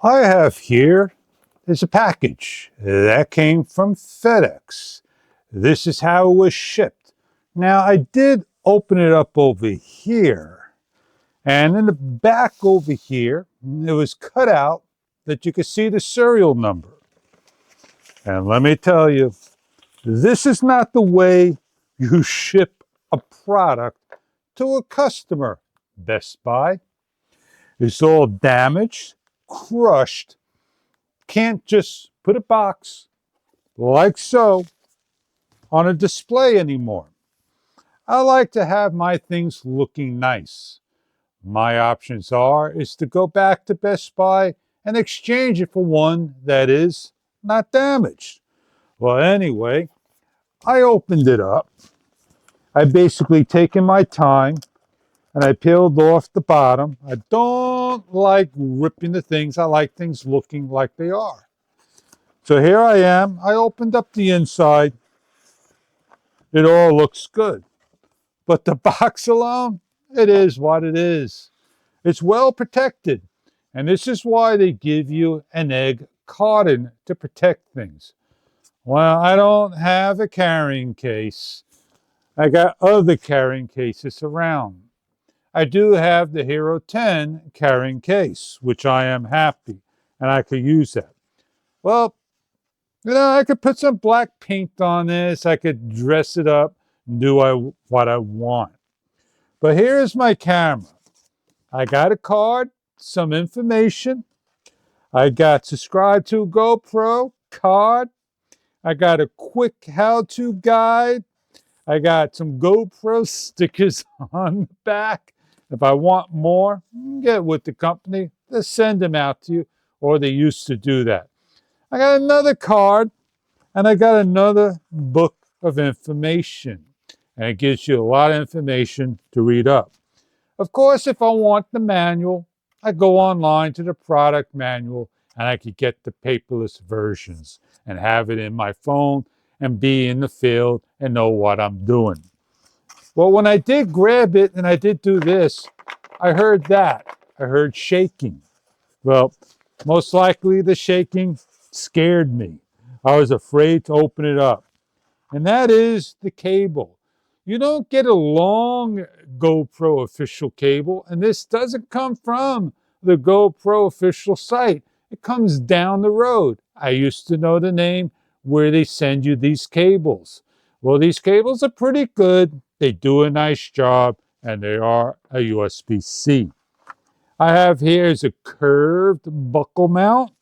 I have here is a package that came from FedEx. This is how it was shipped. Now, I did open it up over here, and in the back over here, it was cut out that you could see the serial number. And let me tell you, this is not the way you ship a product to a customer, Best Buy. It's all damaged, crushed, can't just put a box like so on a display anymore. I like to have my things looking nice. My options is to go back to Best Buy and exchange it for one that is not damaged. Well, anyway, I opened it up. I basically taken my time and I peeled off the bottom. I don't like ripping the things. I like things looking like they are. So here I am. I opened up the inside. It all looks good. But the box alone, it is what it is. It's well protected. And this is why they give you an egg carton to protect things. Well, I don't have a carrying case. I got other carrying cases around. I do have the Hero 10 carrying case, which I am happy, and I could use that. Well, I could put some black paint on this. I could dress it up, do what I want. But here's my camera. I got a card, some information. I got subscribe to GoPro card. I got a quick how-to guide. I got some GoPro stickers on the back. If I want more, get with the company. They'll send them out to you, or they used to do that. I got another card, and I got another book of information. And it gives you a lot of information to read up. Of course, if I want the manual, I go online to the product manual and I could get the paperless versions and have it in my phone and be in the field and know what I'm doing. Well, when I did grab it and I did do this, I heard that. I heard shaking. Well, most likely the shaking scared me. I was afraid to open it up. And that is the cable. You don't get a long GoPro official cable, and this doesn't come from the GoPro official site. It comes down the road. I used to know the name where they send you these cables. Well, these cables are pretty good. They do a nice job, and they are a USB-C. I have here is a curved buckle mount.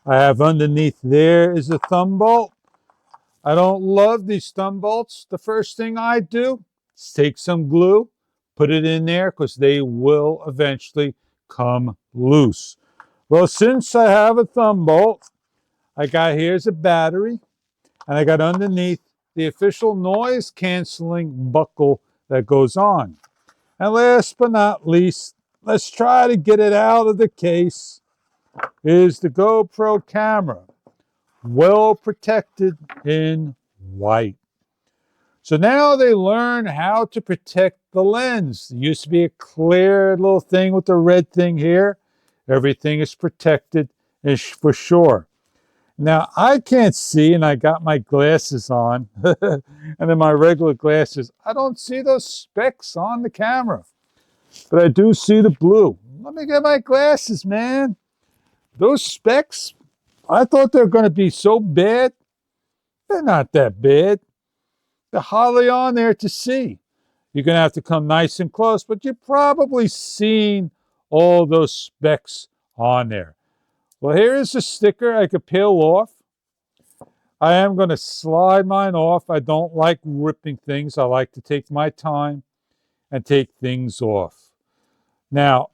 I have underneath there is a thumb bolt. I don't love these thumb bolts. The first thing I do is take some glue, put it in there because they will eventually come loose. Well, since I have a thumb bolt, I got here's a battery, and I got underneath the official noise canceling buckle that goes on. And last but not least, let's try to get it out of the case, is the GoPro camera. Well protected in white. So now they learn how to protect the lens. There used to be a clear little thing with the red thing here. Everything is protected for sure. Now I can't see, and I got my glasses on, and in my regular glasses, I don't see those specks on the camera. But I do see the blue. Let me get my glasses, man. Those specks, I thought they were going to be so bad. They're not that bad. They're hardly on there to see. You're going to have to come nice and close, but you've probably seen all those specks on there. Well, here is a sticker I could peel off. I am going to slide mine off. I don't like ripping things. I like to take my time and take things off. Now,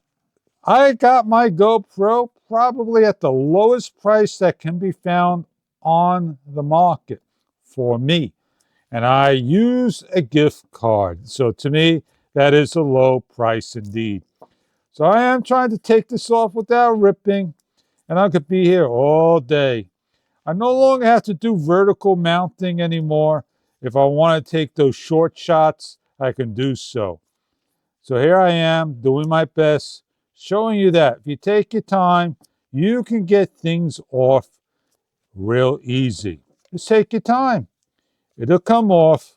I got my GoPro probably at the lowest price that can be found on the market for me. And I use a gift card. So to me, that is a low price indeed. So I am trying to take this off without ripping, and I could be here all day. I no longer have to do vertical mounting anymore. If I want to take those short shots, I can do so. So here I am doing my best, showing you that if you take your time, you can get things off real easy. Just take your time. It'll come off.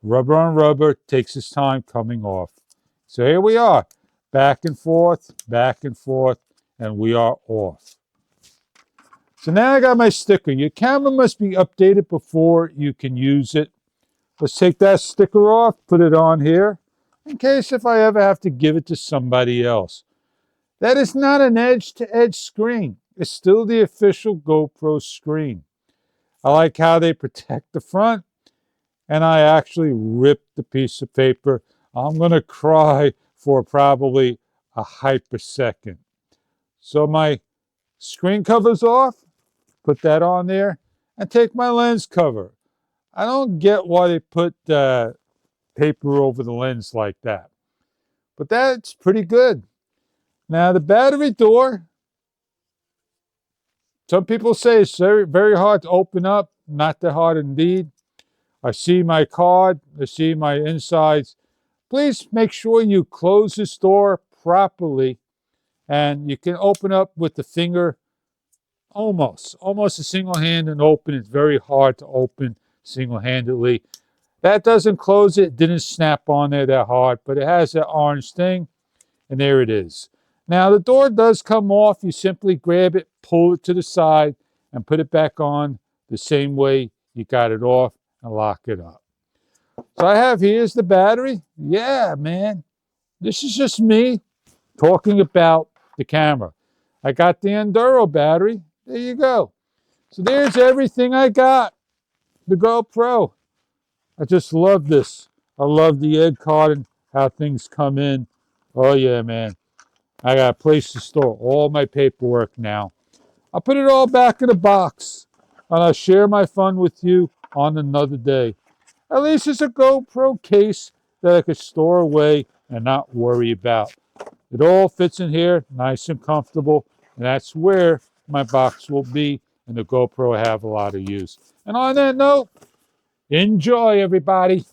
Rubber on rubber takes its time coming off. So here we are, back and forth, and we are off. So now I got my sticker. Your camera must be updated before you can use it. Let's take that sticker off, put it on here, in case if I ever have to give it to somebody else. That is not an edge-to-edge screen. It's still the official GoPro screen. I like how they protect the front, and I actually ripped the piece of paper. I'm going to cry for probably a hypersecond. So my screen cover's off, put that on there, and take my lens cover. I don't get why they put paper over the lens like that, but that's pretty good. Now the battery door, some people say it's very, very hard to open up. Not that hard indeed. I see my card, I see my insides. Please make sure you close this door properly, and you can open up with the finger almost a single hand and open. It's very hard to open single-handedly. That doesn't close it. Didn't snap on there that hard, but it has that orange thing, and there it is. Now the door does come off. You simply grab it, pull it to the side, and put it back on the same way you got it off, and lock it up. So I have, here's the battery. Yeah, man. This is just me talking about the camera. I got the Enduro battery. There you go. So there's everything I got. The GoPro. I just love this. I love the egg card and how things come in. Oh yeah, man. I got a place to store all my paperwork now. I'll put it all back in a box, and I'll share my fun with you on another day. At least it's a GoPro case that I could store away and not worry about. It all fits in here, nice and comfortable, and that's where my box will be, and the GoPro will have a lot of use. And on that note, enjoy, everybody.